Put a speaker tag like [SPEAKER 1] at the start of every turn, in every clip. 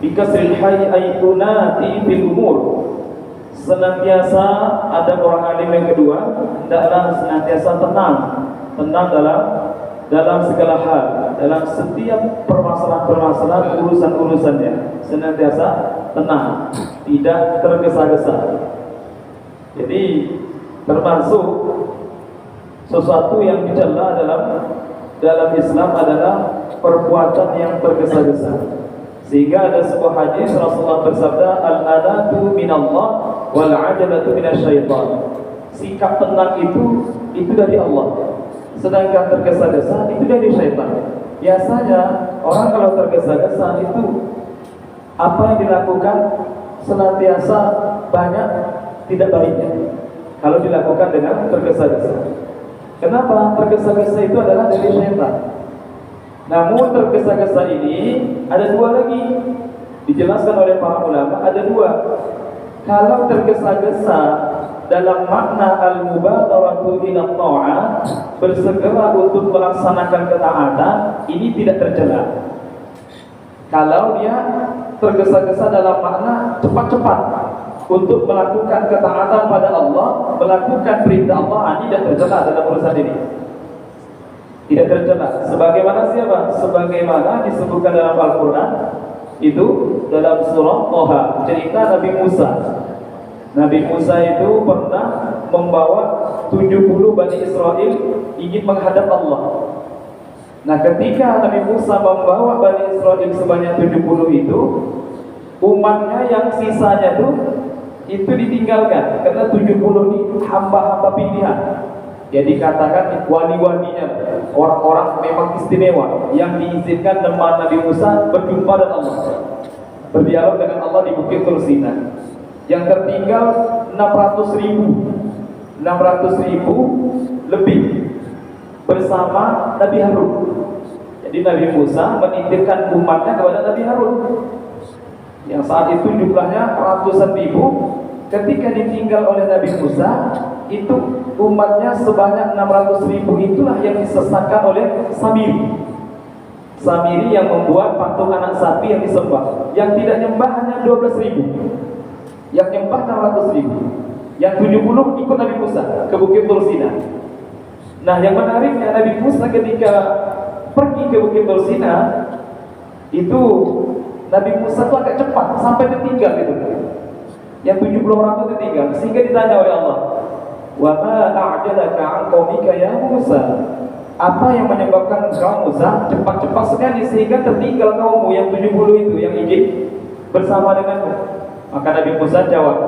[SPEAKER 1] bikasril hayy aytunati fil umur. Senantiasa ada orang alim yang kedua, hendaklah senantiasa tenang dalam segala hal, dalam setiap permasalahan urusan-urusannya, senantiasa tenang, tidak tergesa-gesa. Jadi termasuk sesuatu yang dicela dalam Islam adalah perbuatan yang tergesa-gesa. Sehingga ada sebuah hadis Rasulullah bersabda, al-anatu minallah wal ajalatu minasyaitan. Sikap tenang itu dari Allah, sedangkan tergesa-gesa itu dari syaitan. Biasanya orang kalau tergesa-gesa itu apa yang dilakukan senantiasa banyak tidak baiknya kalau dilakukan dengan tergesa-gesa. Kenapa? Tergesa-gesa itu adalah dari syaitan. Namun tergesa-gesa ini ada dua lagi, dijelaskan oleh para ulama, ada dua. Kalau tergesa-gesa dalam makna al-mubadaratu ila ta'ah, bersegera untuk melaksanakan ketaatan, ini tidak tercela. Kalau dia tergesa-gesa dalam makna cepat-cepat untuk melakukan ketaatan pada Allah, melakukan perintah Allah, ini tidak tercela dalam urusan ini. Tidak tercela. Sebagaimana siapa? Sebagaimana disebutkan dalam Al-Quran, itu dalam surah Thaha, cerita Nabi Musa. Nabi Musa itu pernah membawa 70 Bani Israel ingin menghadap Allah. Nah, ketika Nabi Musa membawa Bani Israel sebanyak 70 itu, umatnya yang sisanya itu ditinggalkan karena 70 ini hamba-hamba pilihan. Jadi katakan wali-walinya, orang-orang memang istimewa yang diizinkan teman Nabi Musa berjumpa dengan Allah, berdialog dengan Allah di Bukit Tur Sina. Yang tertinggal 600.000 lebih bersama Nabi Harun. Jadi Nabi Musa menitipkan umatnya kepada Nabi Harun, yang saat itu jumlahnya ratusan ribu. Ketika ditinggal oleh Nabi Musa, itu umatnya sebanyak 600.000. Itulah yang disesatkan oleh Samiri yang membuat patung anak sapi yang disembah. Yang tidak nyembah hanya 12.000, yang nyembah 600.000. Yang 70 ikut Nabi Musa ke Bukit Tur Sina. Nah, yang menariknya, Nabi Musa ketika pergi ke Bukit Tur Sina, itu Nabi Musa itu agak cepat sampai tertinggal itu. Yang 70 orang itu tertinggal, sehingga ditanya oleh Allah, wa ma a'jalaka 'an qaumika ya Musa? Apa yang menyebabkan engkau Musa cepat-cepat sekali sehingga tertinggal kaummu yang 70 itu yang ingin bersama denganmu? Maka Nabi Musa jawab,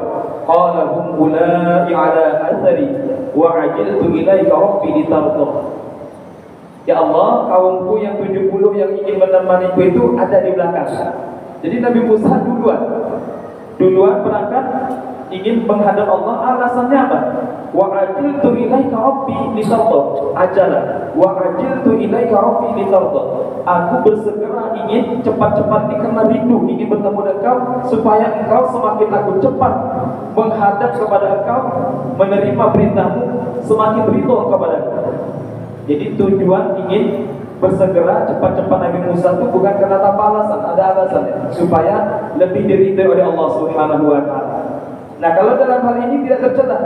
[SPEAKER 1] qala hum ulai 'ala athari wa 'ajiltu ilaika rabbi litardah. Ya Allah, kaumku yang 70 yang ingin menemaniku itu ada di belakang. Jadi Nabi Musa duluan berangkat ingin menghadap Allah. Alasannya apa? Wa ajiltu ilaika rabbi litardah. Ajala wa ajiltu ilaika rabbi litardah. Aku bersegera ingin cepat-cepat karena rindu ingin bertemu dengan engkau, supaya engkau semakin aku cepat menghadap kepada engkau, menerima perintahmu, semakin ridho kepada engkau. Jadi tujuan ingin bersegera cepat-cepat Nabi Musa itu bukan karena tanpa alasan, ada alasannya, supaya lebih diridhai oleh Allah Subhanahu wa taala. Nah, kalau dalam hal ini tidak tercela,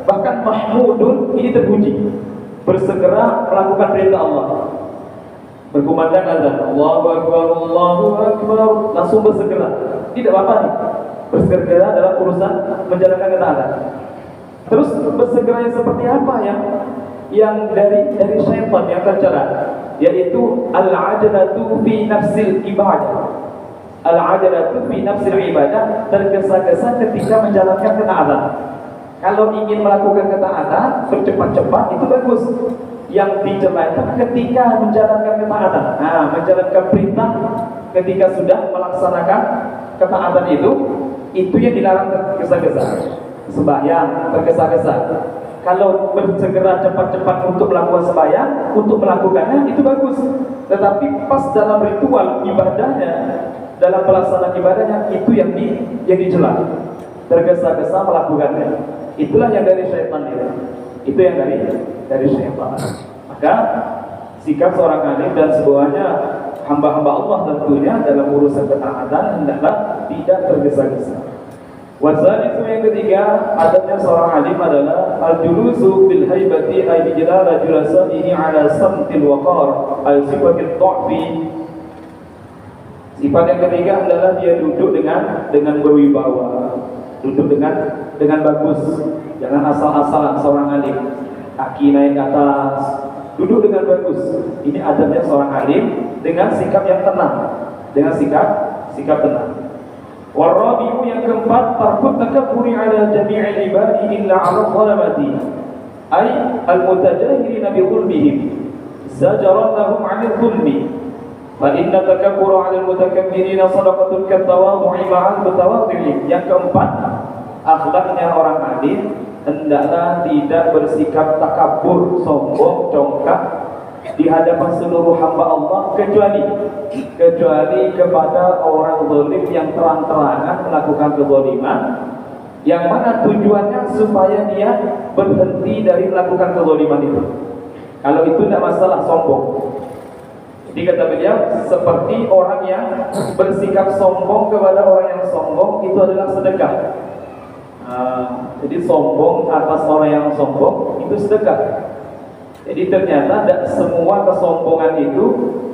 [SPEAKER 1] bahkan mahmudun, ini terpuji, bersegera melakukan perintah Allah. Berkumandang azan, Allahu Akbar, Allahu Akbar, langsung bersegera. Tidak apa-apa nih, bersegera dalam urusan menjalankan ketaatan. Terus bersegera yang seperti apa yang dari syaitan yang tercela, yaitu al-ajalatu fi nafsil ibadah. Al-ajalatu fi nafsil ibadah, tergesa-gesa ketika menjalankan ketaatan. Kalau ingin melakukan ketaatan bercepat-cepat itu bagus. Yang dicela itu ketika menjalankan ketaatan. Nah, menjalankan perintah ketika sudah melaksanakan ketaatan itu yang dilarang tergesa-gesa. Sembahyang tergesa-gesa. Kalau bersegera cepat-cepat untuk melakukan sembahyang, untuk melakukannya itu bagus. Tetapi pas dalam ritual ibadahnya, dalam pelaksanaan ibadahnya, itu yang dicela. Tergesa-gesa melakukannya. Itulah yang dari syaitan itu. Itu yang dari syaitan. Maka sikap seorang alim dan semuanya hamba-hamba Allah tentunya dalam urusan ketaatan hendaklah tidak tergesa-gesa. Wazalitu yang ketiga, adabnya seorang alim adalah al-julusu bil haibati ay bijlala julasaihi ala samtil waqar ay sifatil dha'fi. Sifat yang ketiga adalah dia duduk dengan berwibawa, duduk dengan bagus, jangan asal-asalan seorang alim, kaki naik ke atas, duduk dengan bagus. Ini adabnya seorang alim dengan sikap yang tenang, dengan sikap tenang. Warabi'u yang keempat, tarkut takabburi ala jami'il ibadi illa 'ala dhalamati ay al-mutajahirina bi dhulmihim zajaran lahum 'anil dhulmi. Fa inna takabbura 'ala al-mutakabbirina sadaqatun kat-tawadhu'i ma'al mutawadhi'in. Yang keempat, akhlaknya orang alim hendaklah tidak bersikap takabur, sombong, congkak di hadapan seluruh hamba Allah kecuali kepada orang zalim yang terang-terangan melakukan kezaliman, yang mana tujuannya supaya dia berhenti dari melakukan kezaliman itu. Kalau itu tidak masalah sombong. Jadi kata beliau, seperti orang yang bersikap sombong kepada orang yang sombong itu adalah sedekah. Jadi sombong atas orang yang sombong itu sedekah. Jadi ternyata tidak semua kesombongan itu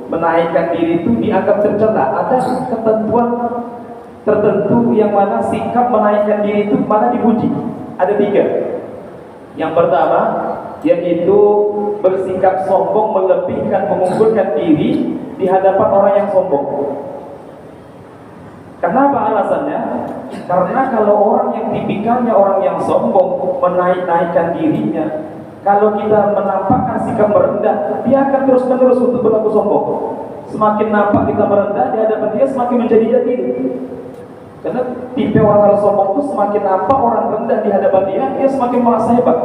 [SPEAKER 1] menaikkan diri itu dianggap tercela. Ada ketentuan tertentu yang mana sikap menaikkan diri itu malah dipuji. Ada 3. Yang pertama yaitu bersikap sombong melebihkan, mengunggulkan diri di hadapan orang yang sombong. Kenapa alasannya? Karena kalau orang yang tipikalnya orang yang sombong menaikkan dirinya, kalau kita menampakkan sikap merendah, dia akan terus-menerus untuk berlaku sombong. Semakin nampak kita merendah di hadapan dia, semakin menjadi-jadi. Karena tipe orang kalau sombong itu semakin nampak orang rendah di hadapan dia semakin merasa hebat.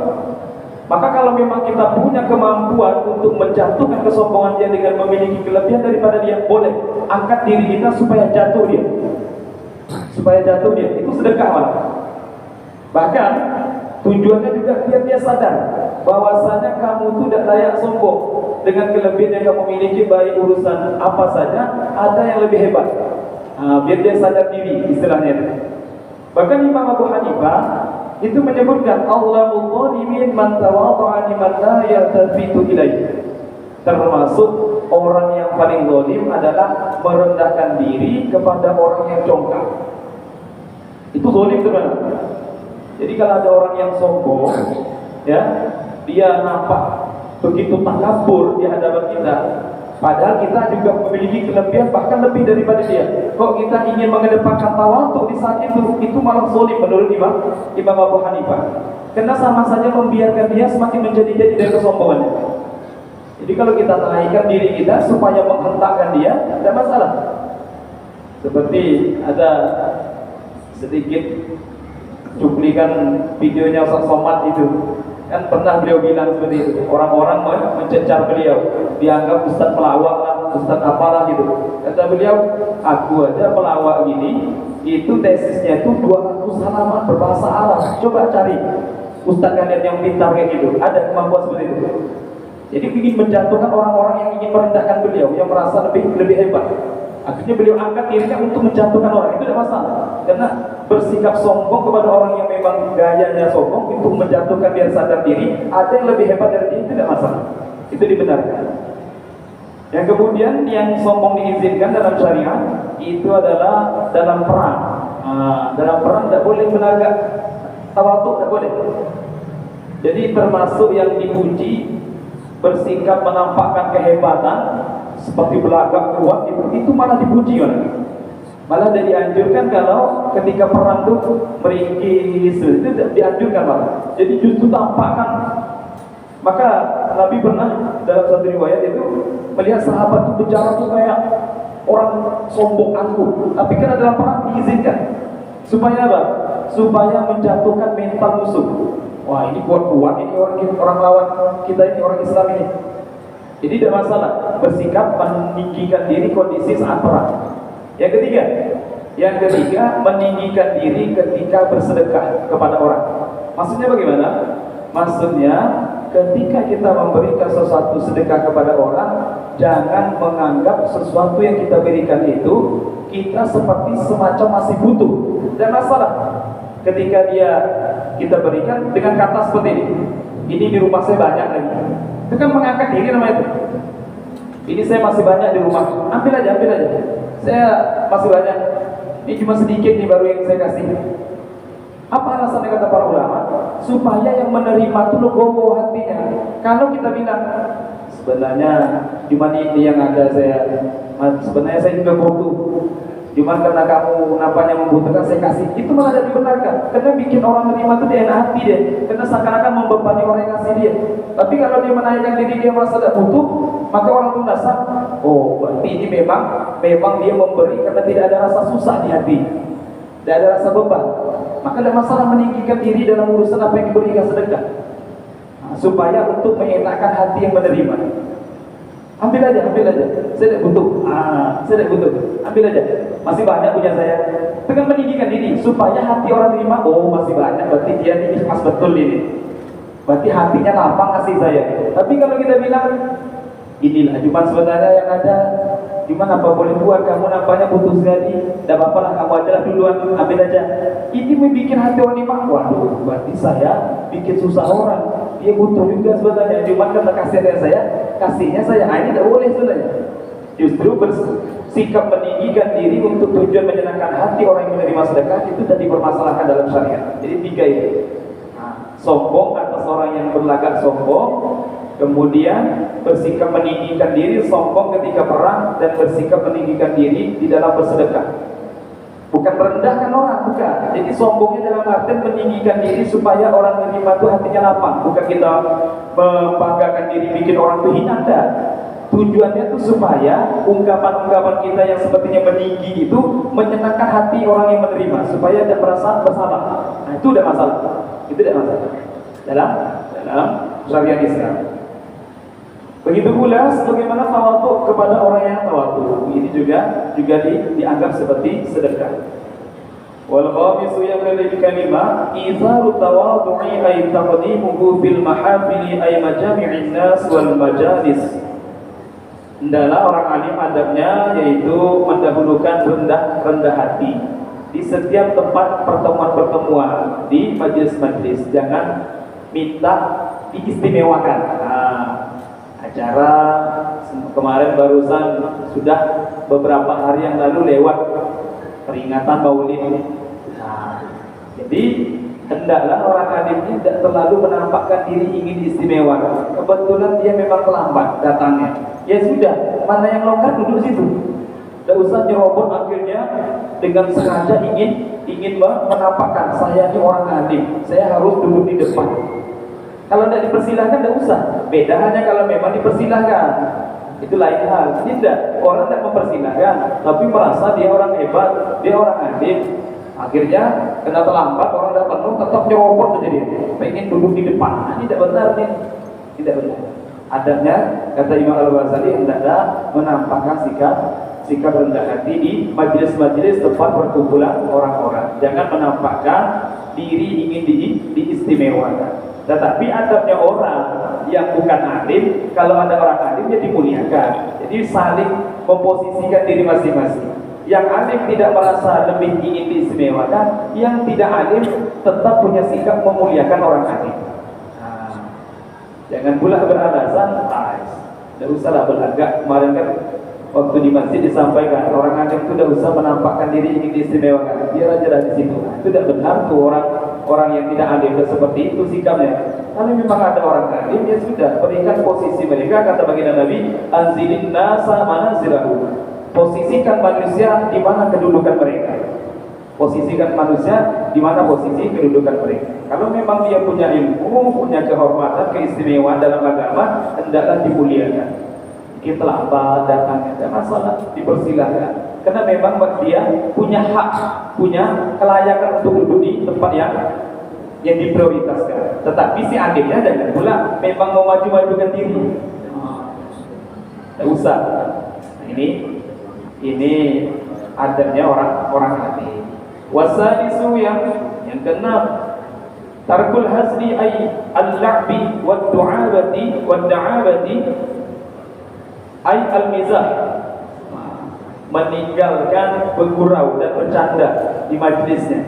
[SPEAKER 1] Maka kalau memang kita punya kemampuan untuk menjatuhkan kesombongan dia dengan memiliki kelebihan daripada dia, boleh angkat diri kita supaya jatuh dia. Itu sedekah malah. Bahkan tujuannya juga biar dia sadar bahwasanya kamu itu tidak layak sombong. Dengan kelebihan yang kamu miliki, baik urusan apa saja, ada yang lebih hebat. Biar dia sadar diri, istilahnya. Bahkan Imam Abu Hanifah itu menyebutkan Allahul zalimin man tawadha'a liman la yaltafitu ilaihi. Termasuk orang yang paling zalim adalah merendahkan diri kepada orang yang congkak. Itu zalim sebenarnya. Jadi kalau ada orang yang sombong, ya, dia nampak begitu takabur di hadapan kita, padahal kita juga memiliki kelebihan bahkan lebih daripada dia. Kok kita ingin mengedepankan tawadhu di saat itu malah zalim menurut Imam Abu Hanifah. Karena sama saja membiarkan dia semakin menjadi-jadi dari kesombongannya. Jadi kalau kita naikkan diri kita supaya menghentakkan dia, tidak masalah. Seperti ada sedikit cuplikan videonya Ustaz Somad itu, kan pernah beliau bilang seperti itu. Orang-orang mencecar beliau, dianggap Ustaz pelawak lah, Ustaz apalah gitu. Kata beliau, aku aja pelawak gini, itu tesisnya itu 200 halaman berbahasa Arab. Coba cari Ustaz kalian yang pintar kayak gitu, ada kemampuan seperti itu. Jadi ingin menjatuhkan orang-orang yang ingin merendahkan beliau, yang merasa lebih hebat. Akhirnya beliau angkat dirinya untuk menjatuhkan orang, itu tidak masalah. Karena bersikap sombong kepada orang yang memang gayanya sombong itu menjatuhkan dia sadar diri, ada yang lebih hebat dari dia, itu tidak masalah. Itu dibenarkan. Yang kemudian yang sombong diizinkan dalam syariat itu adalah dalam perang. Dalam perang tidak boleh belagak, tawadhu tidak boleh. Jadi termasuk yang dipuji bersikap menampakkan kehebatan seperti belagak kuat itu malah dipuji kan. Malah dianjurkan kalau ketika perang itu meringkis, itu dianjurkan malah. Jadi justru tampakkan. Maka Nabi pernah dalam satu riwayat itu melihat sahabat itu berjalan tuh kayak orang sombong angkuh, tapi karena dalam perang diizinkan. Supaya apa? Supaya menjatuhkan mental musuh. Wah, ini kuat-kuat, ini orang lawan kita, ini orang Islam ini. Jadi tidak masalah bersikap meninggikan diri kondisi saat perang. Yang ketiga meninggikan diri ketika bersedekah kepada orang. Maksudnya bagaimana? Maksudnya ketika kita memberikan sesuatu sedekah kepada orang, jangan menganggap sesuatu yang kita berikan itu kita seperti semacam masih butuh. Dan masalah ketika kita berikan dengan kata seperti ini di rumah saya banyak lagi, itu kan mengangkat diri namanya itu. Ini saya masih banyak di rumah, ambil aja, saya masih banyak, ini cuma sedikit nih baru yang saya kasih. Apa alasannya kata para ulama? Supaya yang menerima itu legowo hatinya. Kalau kita bilang sebenarnya cuma ini yang ada, sebenarnya saya juga butuh, cuma karena kamu nampaknya membutuhkan saya kasih, itu malah tidak dibenarkan. Karena bikin orang menerima itu dia enak hati dia, karena seakan-akan membebani orang yang kasih dia. Tapi kalau dia menaikkan diri, dia merasa tidak butuh, maka orang itu merasa, oh berarti ini memang dia memberi karena tidak ada rasa susah di hati, tidak ada rasa beban. Maka ada masalah meninggikan diri dalam urusan apa yang diberikan sedekah, supaya untuk menyenangkan hati yang menerima. Ambil aja, saya tidak butuh, ambil aja, masih banyak punya saya. Dengan meninggikan diri, supaya hati orang terima, oh masih banyak, berarti dia ini ikhlas betul ini, berarti hatinya lapang kasih saya. Tapi kalau kita bilang, inilah cuma sebenarnya yang ada, gimana apa boleh buat, kamu nampaknya butuh sekali, tidak apa-apa lah, kamu aja lah duluan, ambil aja. Ini membuat hati orang terima, waduh, berarti saya bikin susah orang. Dia butuh juga sebenarnya, cuma karena kasihnya saya, ini tidak boleh sebenarnya. Justru bersikap meninggikan diri untuk tujuan menyenangkan hati orang yang menerima sedekah itu tidak dipermasalahkan dalam syariat. Jadi tiga itu, sombong atas orang yang berlagak sombong, kemudian bersikap meninggikan diri, sombong ketika perang, dan bersikap meninggikan diri di dalam bersedekah. Bukan merendahkan orang, bukan. Jadi sombongnya dalam artian meninggikan diri supaya orang menerima itu hatinya lapang. Bukan kita membanggakan diri, bikin orang itu hina. Tujuannya itu supaya ungkapan-ungkapan kita yang sepertinya meninggi itu menyenangkan hati orang yang menerima, supaya tidak merasa bersalah. Nah itu tidak masalah. Itu tidak masalah dalam syariat Islam. Begitu pula sebagaimana tawadhu kepada orang yang tawadhu, ini juga dianggap seperti sedekah. Wal khamisu yang kelima, izaru tawadhu'i ay taqdimuhu fil mahafili ay majami'in nas wal majalis. Hendaklah orang alim adabnya yaitu mendahulukan rendah hati di setiap tempat pertemuan di majelis-majelis. Jangan minta diistimewakan. Acara kemarin barusan sudah beberapa hari yang lalu lewat peringatan Maulid. Jadi hendaklah orang alim tidak terlalu menampakkan diri ingin istimewa. Kebetulan dia memang terlambat datangnya, ya sudah, mana yang longgar duduk situ. Tidak usah nyerobot akhirnya dengan sengaja ingin menampakkan saya ini orang alim, saya harus duduk di depan. Kalau tidak dipersilahkan, tidak usah. Beda hanya kalau memang dipersilahkan, itu lain hal. Ini tidak, orang tidak mempersilahkan, tapi merasa dia orang hebat, dia orang alim. Akhirnya kena terlambat, orang tidak penuh, tetap nyerobot saja dia, pengen duduk di depan. Nah, ini tidak benar nih, tidak benar. Adabnya, kata Imam Al-Ghazali, hendaklah menampakkan sikap rendah hati di majelis-majelis tempat perkumpulan orang-orang. Jangan menampakkan diri ingin diistimewakan. Tetapi adabnya orang yang bukan alim, kalau ada orang alim dia dimuliakan. Jadi saling memposisikan diri masing-masing. Yang alim tidak merasa lebih ingin diistimewakan, yang tidak alim tetap punya sikap memuliakan orang alim. Jangan pula beralasan, tidak usahlah berlagak. Kemarin kan waktu di masjid disampaikan, orang alim itu tidak usah menampakkan diri ingin diistimewakan, biar aja di situ. Itu tidak benar tuh orang yang tidak alim seperti itu sikapnya. Kalau memang ada orang alim, ya sudah, berikan posisi mereka. Kata baginda Nabi, anzilin nasa manazilahu. Posisikan manusia di mana kedudukan mereka. Posisikan manusia di mana posisi kedudukan mereka. Kalau memang dia punya ilmu, punya kehormatan, keistimewaan dalam agama, hendaklah dimuliakan. Kita lambat datangnya, tidak masalah, dipersilahkan. Karena memang dia punya hak, punya kelayakan untuk duduk di tempat yang diprioritaskan. Tetapi si alimnya jangan pula memang mau maju-majukan diri. Tidak usah. Ini adabnya orang alim. Wasadisu yang keenam, Tarkul hazli ay al-la'bi wad-du'abati wad-da'abati ay al-mizah, meninggalkan bergurau dan bercanda di majlisnya.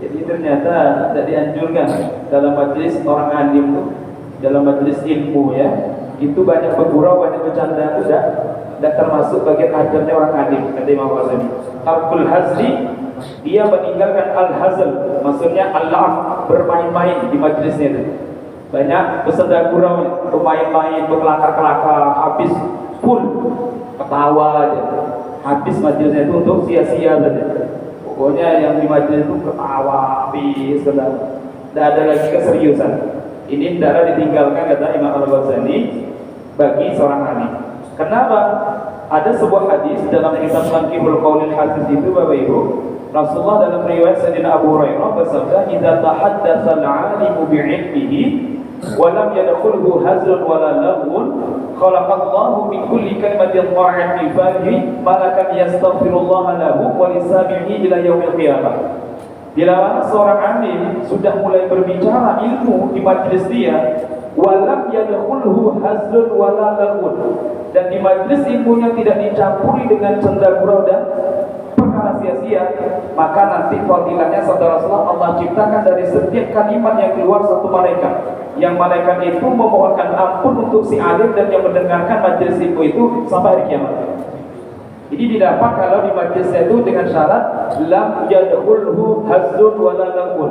[SPEAKER 1] Jadi ternyata tidak dianjurkan dalam majlis orang alim itu, dalam majlis ilmu ya, itu banyak bergurau, banyak bercanda, itu tidak termasuk bagian ajarnya orang alim, kata Imam Ghazali. Tarkul hazli, dia meninggalkan al-hazl, maksudnya al-la'ab, bermain-main di majlisnya itu. Banyak bersenda gurau, bermain-main, berkelakar-kelakar, habis full ketawa aja. Habis majlisnya itu untuk sia-sia saja. Pokoknya yang di majlis itu ketawa habis, tidak ada lagi keseriusan. Ini hendaklah ditinggalkan, kata Imam Al-Ghazali, bagi seorang alim. Kenapa? Ada sebuah hadis dalam kitab Tanqihul Qaulil Hadis itu, Bapak Ibu, Rasulullah dalam riwayat Sayyidina Abu Hurairah bersabda, "Idza tahaddatsa al-'alimu bi'ilmihi wa lam yadkhulhu hazlun wa la laghwun, khalaqallahu min kulli kalimatin dha'in fadhi malakan yastaghfirullah lahu wa lisamihi ila yaumil qiyamah." Bila mana seorang alim sudah mulai berbicara ilmu di majlis dia, walam yadkhulhu hazlun wala laghun, dan di majlis ilmunya tidak dicampuri dengan canda gurau dan perkara sia-sia, maka nanti fadilahnya saudara Rasulullah, Allah ciptakan dari setiap kalimat yang keluar satu malaikat, yang malaikat itu memohonkan ampun untuk si alim dan yang mendengarkan majlis ilmu itu sampai hari kiamat. Jadi didapat kalau di majlisnya itu dengan syarat lam yadkhulhu hazlun wala laghun,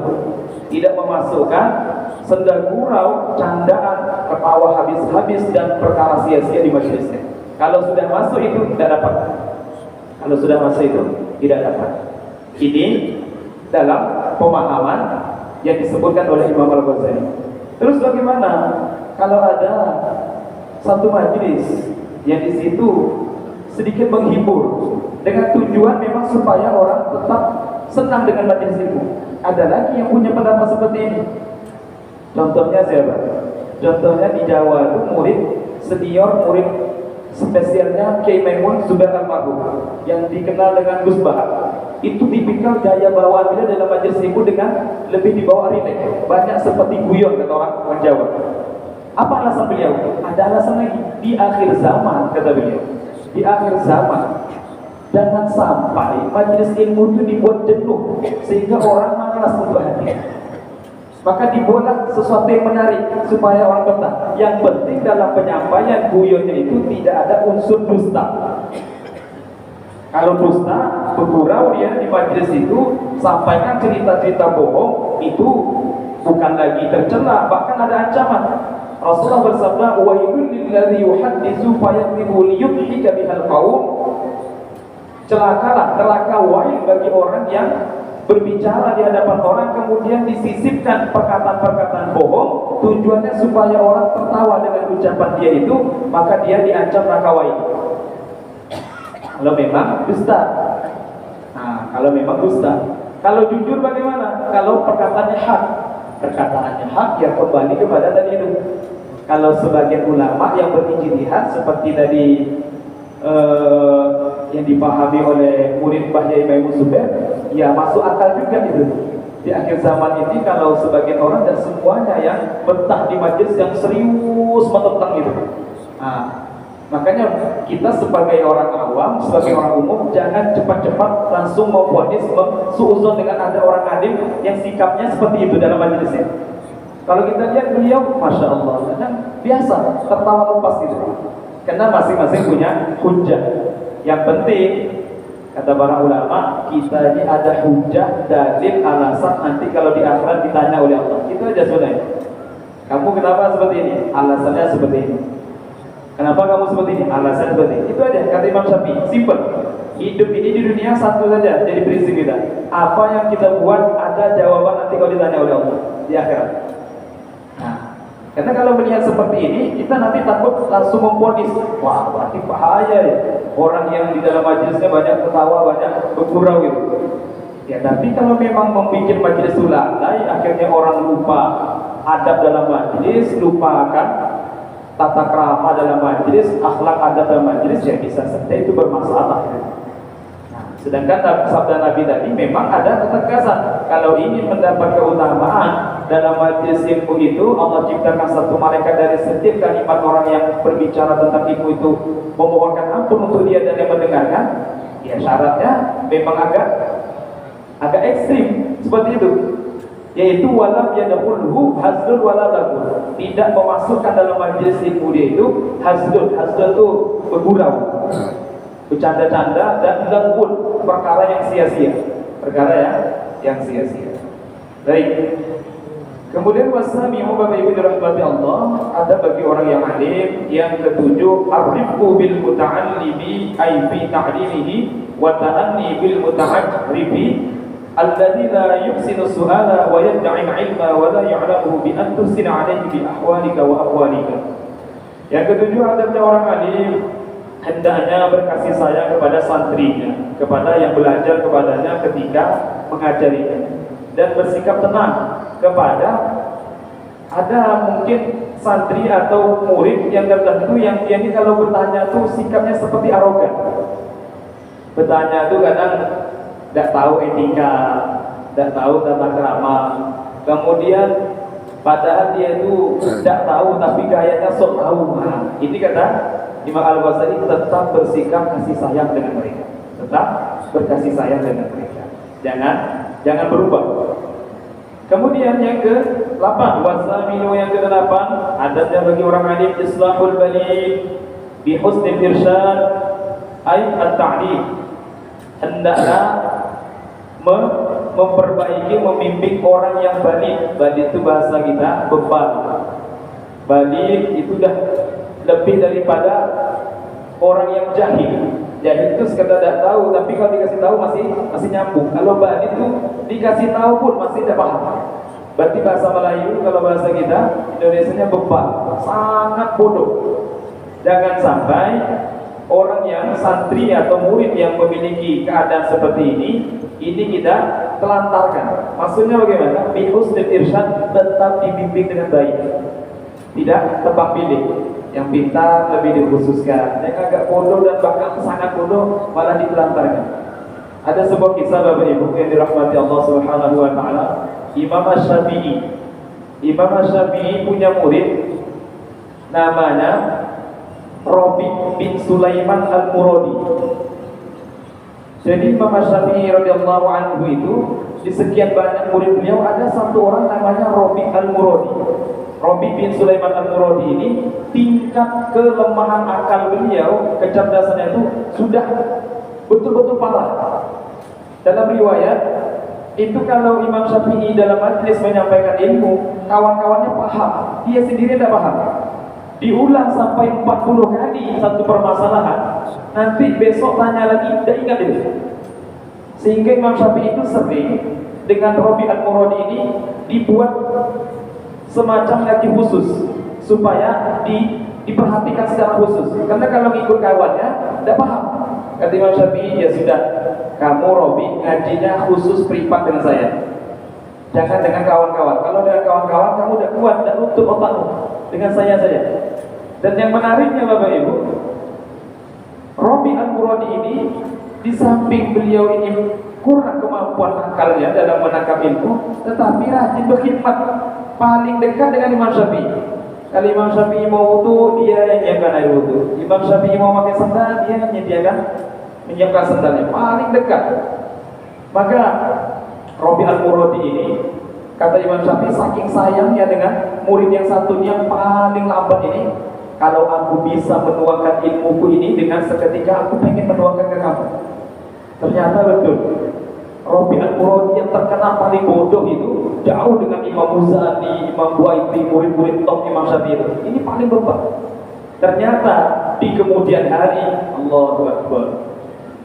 [SPEAKER 1] tidak memasukkan senda gurau, candaan, ketawa habis-habis dan perkara sia-sia di majlisnya. Kalau sudah masuk itu tidak dapat. Kalau sudah masuk itu tidak dapat. Ini dalam pemahaman yang disebutkan oleh Imam Al-Ghazali. Terus bagaimana kalau ada satu majlis yang di situ sedikit menghibur dengan tujuan memang supaya orang tetap senang dengan majlis ilmu? Ada lagi yang punya pendapat seperti ini. Contohnya siapa? Contohnya di Jawa itu murid senior, murid spesialnya Kiai Maimun Zubair Al-Marhum yang dikenal dengan Gus Bahar. Itu tipikal gaya bawaan dia dalam majlis ilmu dengan lebih dibawa rileks, banyak seperti guyon kata orang Jawa. Apa alasan beliau? Ada alasan lagi. Di akhir zaman, kata beliau, di akhir zaman jangan sampai majlis ilmu itu dibuat jenuh sehingga orang malas untuk hadir. Maka dibuatlah sesuatu yang menarik supaya orang betah. Yang penting dalam penyampaian guyonnya itu tidak ada unsur dusta. Kalau dusta, bergurau dia di majlis itu, sampaikan cerita-cerita bohong, itu bukan lagi tercela, bahkan ada ancaman. Rasulullah bersabda, "Wa yudhilladzi yuhadditsu fayakdzibu liyudhika bihal qaum." Celakalah, celaka wail bagi orang yang berbicara di hadapan orang kemudian disisipkan perkataan-perkataan bohong, tujuannya supaya orang tertawa dengan ucapan dia itu, maka dia diancam neraka wail. Kalau memang dusta. Nah, kalau memang dusta. Kalau jujur bagaimana? Kalau perkataannya hak. Perkataannya hak yang kembali kepada tadi itu. Kalau sebagian ulama yang berijtihad seperti tadi yang dipahami oleh murid Mbah Yai Maimun Zubair, ya masuk akal juga itu. Di akhir zaman ini kalau sebagian orang dan semuanya yang betah di majlis yang serius menentang itu. Nah, makanya kita sebagai orang awam, sebagai orang umum, jangan cepat-cepat langsung memvonis, suuzon dengan ada orang alim yang sikapnya seperti itu dalam majlisnya. Kalau kita lihat beliau, masya Allah, kadang biasa tertawa lepas gitu. Karena masing-masing punya hujah. Yang penting, kata para ulama, kita ini ada hujah, dalil, alasan nanti kalau di akhirat ditanya oleh Allah. Itu aja sebenarnya. Kamu kenapa seperti ini? Alasannya seperti ini. Kenapa kamu seperti ini? Alasan seperti ini. Itu aja, kata Imam Syafi'i, simple. Hidup ini di dunia satu saja, jadi prinsip kita. Apa yang kita buat ada jawaban nanti kalau ditanya oleh Allah di akhirat. Nah, karena kalau melihat seperti ini, kita nanti takut langsung memvonis. Wah, berarti bahaya ya. Orang yang di dalam majelisnya banyak ketawa, banyak bergurau gitu. Ya, tapi kalau memang membuat majelis lalai, akhirnya orang lupa adab dalam majelis, lupa akan tata krama dalam majelis, akhlak adab dalam majelis, ya bisa saja itu bermasalah. Nah, Sedangkan sabda Nabi tadi memang ada ketegasan. Kalau ingin mendapat keutamaan dalam majelis ilmu itu, Allah ciptakan satu malaikat dari setiap kalimat orang yang berbicara tentang ilmu itu memohonkan ampun untuk dia dan yang mendengarkan. Ya syaratnya memang agak ekstrim seperti itu. Yaitu walam yadkhulhu hazlun wala laghun. Tidak memasukkan dalam majelis ilmu dia itu hazlun. Hazlun itu bergurau, bercanda-canda, dan laghun, perkara yang sia-sia. Perkara yang sia-sia. Baik. Kemudian wasami'u Bapak Ibu dirahmati Allah, ada bagi orang yang alim. Yang ketujuh, arifku bil muta'allimi ay fi ta'limihi wa ta'anni bil muta'arrifi alladzi la yuhsinu su'ala wa yad'i ilma wa la ya'lamuhu bi an tusina 'alaihi bi ahwalika wa ahwalika. Yang ketujuh, adabnya orang alim hendaknya berkasih sayang kepada santrinya, kepada yang belajar kepadanya ketika mengajarinya, dan bersikap tenang kepada ada mungkin santri atau murid yang tertentu yang dia ini kalau bertanya tuh sikapnya seperti arogan. Bertanya tuh kadang tidak tahu etika, tidak tahu tata krama. Kemudian padahal dia itu tidak tahu tapi gayanya sok tahu. Nah, ini kata Imam Al-Ghazali, tetap bersikap kasih sayang dengan mereka. Tetap berkasih sayang dengan mereka. Jangan berubah. Kemudian yang ke-8, wasaminu yang ke-8, adabnya bagi orang alim islahul baligh bi husnil irsyad ay at-ta'lim. Hendaklah memperbaiki, membimbing orang yang baligh. Baligh itu bahasa kita bebal. Baligh itu dah lebih daripada orang yang jahil. Jahil itu sekedar tidak tahu, tapi kalau dikasih tahu masih nyambung. Kalau baligh itu dikasih tahu pun masih tidak paham. Berarti bahasa Melayu, kalau bahasa kita Indonesianya bebal, sangat bodoh. Jangan sampai orang yang santri atau murid yang memiliki keadaan seperti ini kita telantarkan. Maksudnya bagaimana? Bi husnil irsyad, tetap dibimbing dengan baik, tidak tebang pilih. Yang pintar lebih dikhususkan, yang agak bodoh dan bahkan sangat bodoh malah ditelantarkan. Ada sebuah kisah Bapak Ibu yang dirahmati Allah Subhanahu wa taala. Imam Asy-Syafi'i punya murid namanya Rabi bin Sulaiman Al-Muradi. Jadi Imam Asy-Syafi'i radhiyallahu anhu itu di sekian banyak murid beliau ada satu orang namanya Rabi Al-Muradi. Rabi bin Sulaiman Al-Muradi ini tingkat kelemahan akal beliau, kecerdasannya itu sudah betul-betul parah. Dalam riwayat itu kalau Imam Syafi'i dalam majlis menyampaikan ilmu, kawan-kawannya paham, dia sendiri tidak paham. Diulang sampai 40 kali satu permasalahan, nanti besok tanya lagi, tidak ingat itu. Sehingga Imam Syafi'i itu sering dengan Rabi Al-Muradi ini dibuat semacam ngaji khusus supaya diperhatikan secara khusus. Karena kalau ngikut kawannya tidak paham. Kata Imam Syafi'i, ya sudah, kamu Robi ngajinya khusus privat dengan saya. Jangan dengan kawan-kawan. Kalau dengan kawan-kawan kamu tidak kuat, tidak nutup otakmu. Dengan saya saja. Dan yang menariknya Bapak Ibu, Rabi Al-Muradi ini di samping beliau ini kurang kemampuan akalnya dalam menangkap ilmu, tetapi rajin berkhidmat. Paling dekat dengan Imam Syafi'i. Kalau Imam Syafi'i mau wudu, dia yang menyiapkan air wudu. Imam Syafi'i mau pakai sandal, dia menyiapkan sandalnya. Paling dekat. Maka Rabi Al-Muradi ini, kata Imam Syafi'i, saking sayangnya dengan murid yang satu yang paling lambat ini, kalau aku bisa menuangkan ilmuku ini dengan seketika, aku pengen menuangkan ke kamu. Ternyata betul. Rabi Al-Muradi yang terkenal paling bodoh itu jauh dengan Imam Muzani, Imam Buaiti, murid-murid top Imam Syafi'i itu. Ini paling berbeda. Ternyata di kemudian hari, Allahu Akbar,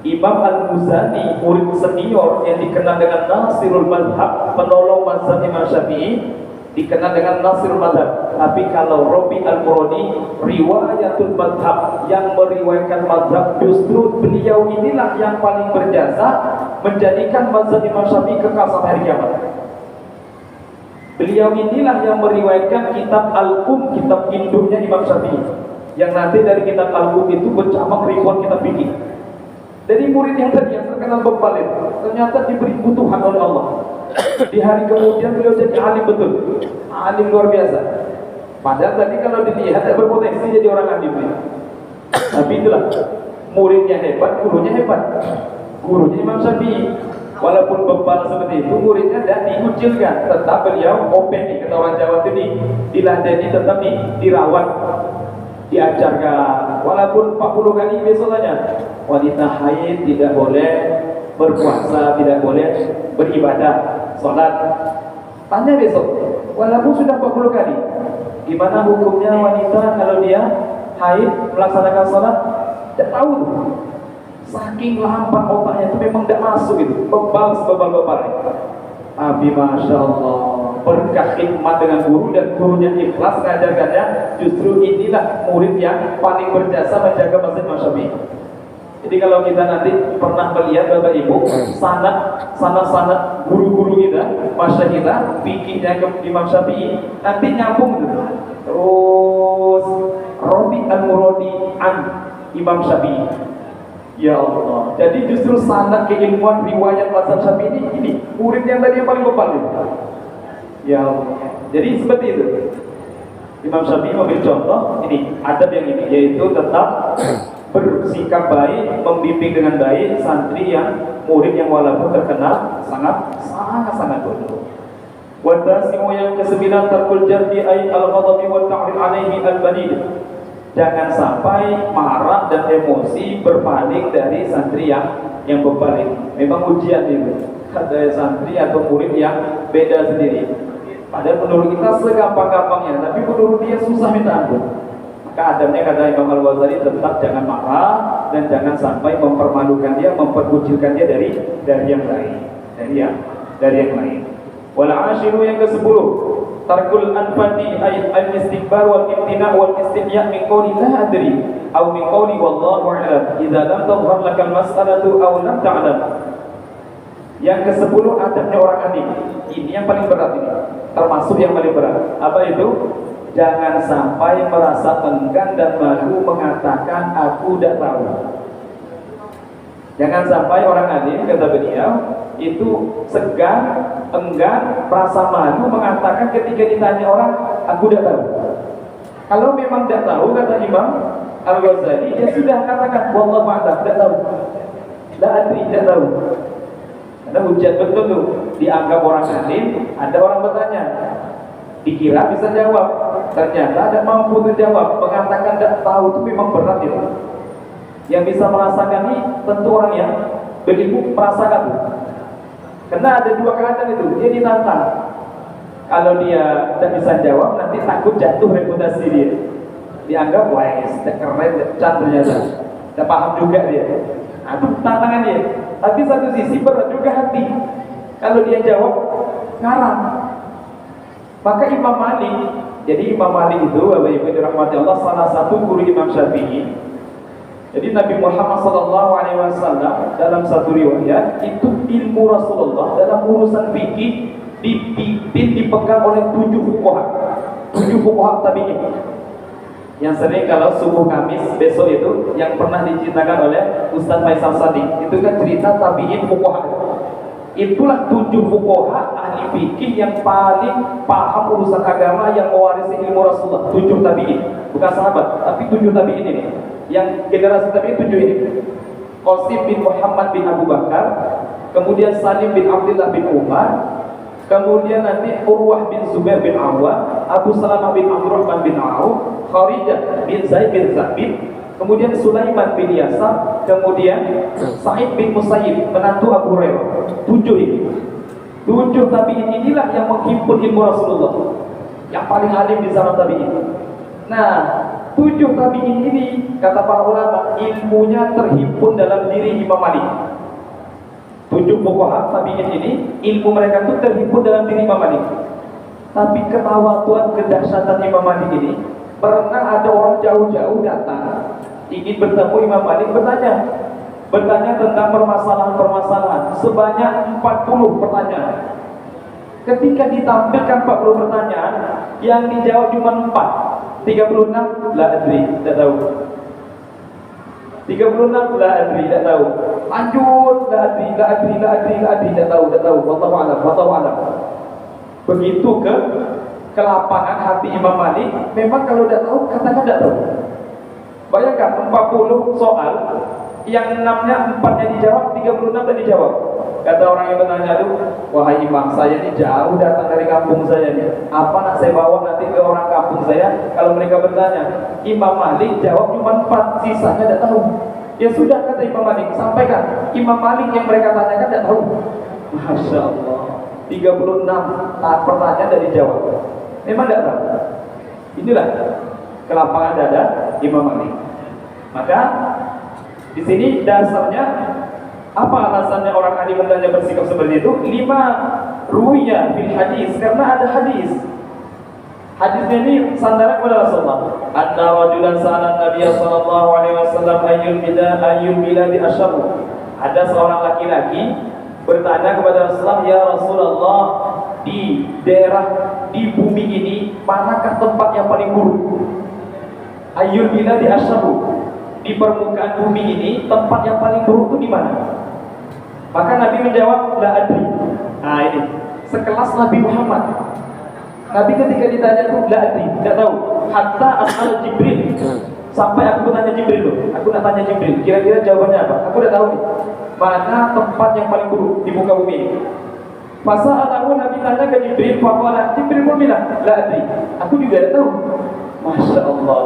[SPEAKER 1] Imam Al-Muzani, murid senior yang dikenal dengan Nasirul Madhab, penolong mazhab Imam Syafi'i, dikenal dengan Nasirul Madhab. Tapi kalau Rabi Al-Muradi, riwayatul madhab, yang meriwayatkan madhab, justru beliau inilah yang paling berjasa menjadikan mazhab Imam Syafi'i kekal sampai hari kiamat. Beliau inilah yang meriwayatkan kitab kitab induknya Imam Syafi'i, yang nanti dari kitab Al-Um itu bercabang ribuan kitab fikih. Dari murid yang tadi yang terkenal bebal itu, ternyata diberi kebutuhan oleh Allah. Di hari kemudian beliau jadi alim betul, alim luar biasa. Padahal tadi kalau dilihat berpotensi jadi orang alim. Tapi itulah, muridnya hebat, gurunya hebat. Gurunya Imam Syafi'i, walaupun bebal seperti itu, muridnya tidak dikucilkan, tetap beliau openi, kata orang Jawa itu diladeni, tetap dirawat, diajarkan. Walaupun 40 kali besoknya, wanita haid tidak boleh berpuasa, tidak boleh beribadah, sholat. Tanya besok, walaupun sudah 40 kali, gimana hukumnya wanita kalau dia haid melaksanakan sholat? Tidak tahu. Saking lambat otaknya itu memang tidak masuk itu, bebal sebebal-bebal. Tapi Masya Allah, berkah hikmah dengan guru dan gurunya ikhlas mengajarkannya, justru inilah murid yang paling berjasa menjaga Masjid Imam Syafi'i. Jadi kalau kita nanti pernah melihat Bapak Ibu, sanad guru-guru kita, Masya kita, bikinnya ke Imam Syafi'i, nanti nyambung gitu. Terus Rabi al-Muradi an Imam Syafi'i. Ya Allah, jadi justru sanad keilmuan riwayat mazhab Syafi'i ini murid yang tadi yang paling bebal itu. Ya Allah, jadi seperti itu. Imam Syafi'i memberi contoh ini, adab yang ini, yaitu tetap bersikap baik, membimbing dengan baik santri yang murid yang walaupun terkenal sangat bodoh. Wadasimu yang ke-9 tarkul jardi ay al-ghadabi wa ta'rif alaihi al-badid. Jangan sampai marah dan emosi berpaling dari santri yang bebal ini. Memang ujian itu. Ada santri atau murid yang beda sendiri. Padahal menurut kita segampang-gampangnya, tapi menurut dia susah minta ampun. Maka adabnya kata Imam Al-Ghazali, tetap jangan marah dan jangan sampai mempermalukan dia, memperkucilkan dia dari yang lain, dari yang lain. Wal ashiru yang ke-10 tarkul anfati ay al-istikbar wal imtina wal istihya min qawli la adri aw min qawli wallahu a'lam idza lam tadhhar lakal mas'alatu aw lam ta'lam. Yang ke-10 adabnya orang alim. Ini yang paling berat ini. Termasuk yang paling berat. Apa itu? Jangan sampai merasa enggan dan malu mengatakan aku tidak tahu. Jangan sampai orang alim, kata beliau, itu segan, enggan, merasa malu mengatakan ketika ditanya orang, aku tidak tahu. Kalau memang tidak tahu, kata Imam Al-Ghazali, ya sudah katakan, wallahu a'lam, tidak tahu. La adri, tidak tahu. Karena hujat betul tuh, dianggap orang alim, ada orang bertanya, dikira bisa jawab, ternyata tidak mampu terjawab, mengatakan tidak tahu itu memang berat itu. Yang bisa merasakan ini tentu orang yang berilmu merasakan itu. Karena ada dua keadaan itu, dia ditantang. Kalau dia tidak bisa jawab, nanti takut jatuh reputasi dia. Dianggap wah, keren, ternyata tidak paham juga dia. Nah, itu tantangan dia. Tapi satu sisi berat juga hati. Kalau dia jawab, ngarang. Maka Imam Malik, jadi Imam Malik itu, Bapak Ibu dirahmati Allah, salah satu guru Imam Syafi'i. Jadi Nabi Muhammad SAW dalam satu riwayat itu ilmu Rasulullah dalam urusan fikih dipegang oleh 7 fuqaha tabi'in. Yang sering kalau subuh Kamis besok itu yang pernah diceritakan oleh Ustaz Faisal Sadiq, itu kan cerita tabi'in fuqaha. Itulah 7 fuqaha ahli fikih yang paling paham urusan agama, yang mewarisi ilmu Rasulullah. 7 tabi'in, bukan sahabat, tapi 7 tabi'in ini. Yang generasi tabi'in 7 ini. Qasim bin Muhammad bin Abu Bakar, kemudian Salim bin Abdullah bin Umar, kemudian nanti Urwah bin Zubair bin Awwam, Abu Salamah bin Abdurrahman bin Auf, Kharijah bin Zaid bin Thabit, kemudian Sulaiman bin Yasar, kemudian Sa'id bin Musayyib, menantu Abu Hurairah. 7 ini. 7 tabi'in inilah yang menghimpun ilmu Rasulullah, yang paling alim di zaman tabi'in. Nah, 7 tabi'in ini, kata para ulama, ilmunya terhimpun dalam diri Imam Malik. 7 fuqaha tabi'in ini, ilmu mereka itu terhimpun dalam diri Imam Malik. Tapi ketawaduan, kedahsyatan Imam Malik ini, pernah ada orang jauh-jauh datang ingin bertemu Imam Malik, bertanya tentang permasalahan-permasalahan sebanyak 40 pertanyaan. Ketika ditampilkan 40 pertanyaan, yang dijawab cuma 4. 36 la adri, tidak tahu. 36 la adri, tidak tahu. Lanjut, la adri, tidak tahu. Wallahu a'lam. Begitu ke lapangan hati Imam Malik, memang kalau tidak tahu, katakan tidak tahu. Bayangkan 40 soal, yang 6-nya 4-nya dijawab, 36 tidak dijawab. Kata orang yang bertanya itu, wahai imam, saya ini jauh datang dari kampung saya nih. Apa nak saya bawa nanti ke orang kampung saya? Kalau mereka bertanya, Imam Malik jawab cuma 4, sisanya tidak tahu. Ya sudah, kata Imam Malik, sampaikan. Imam Malik yang mereka tanyakan tidak tahu. Masya Allah, 36 pertanyaan dari dijawab. Memang tidak tahu. Inilah kelapangan dada Imam Malik. Maka di sini dasarnya apa alasannya orang ahli bertanya bersikap seperti itu? 5 ruwiyah fil hadis, karena ada hadis. Hadisnya ini sandaran kepada Rasulullah. Anna rajulan sa'ala Nabi sallallahu alaihi wasallam ayyul biladi asyarru. Ada seorang laki-laki bertanya kepada Rasulullah, ya Rasulullah, di daerah di bumi ini manakah tempat yang paling buruk? Ayyul biladi asyarru. Di permukaan bumi ini tempat yang paling buruk itu di mana? Maka Nabi menjawab, la adri. Nah ini, sekelas Nabi Muhammad. Nabi ketika ditanya itu, la adri, tidak tahu. Hatta as'al Jibril. Sampai aku tanya Jibril loh. Aku nak tanya Jibril, kira-kira jawabannya apa? Aku tidak tahu nih. Mana tempat yang paling buruk di muka bumi ini? Fasa'alahu, Nabi tanya ke Jibril, faqala, Jibril pun bilang, la adri. Aku juga tidak tahu. Masya Allah.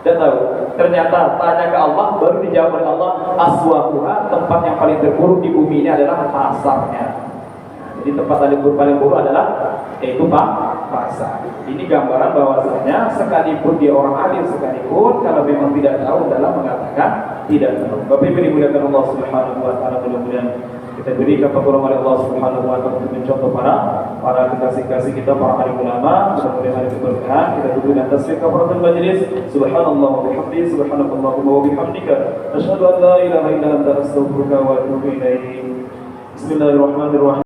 [SPEAKER 1] Tidak tahu. Ternyata tanya ke Allah, baru dijawab oleh Allah, aswaquha, tempat yang paling terburuk di bumi ini adalah pasarnya. Jadi tempat paling buruk adalah yaitu pasar. Ini gambaran bahwasanya sekalipun dia orang alim sekalipun, kalau memang tidak tahu dalam mengatakan tidak tahu. Bapak Ibu dimuliakan Allah Subhanahu wa taala, mudah-mudahan kita berikan pertolongan oleh Allah Subhanahu wa taala untuk mencontoh para kekasih-kasih kita, para alim ulama. Mudah-mudahan kita berkah, kita duduk dan tasbih kafaratul majlis. Subhanallah wa bihamdihi, subhanakallahumma wa bihamdika, asyhadu an la ilaha illa anta, astaghfiruka wa atubu ilaik. Bismillahirrahmanirrahim.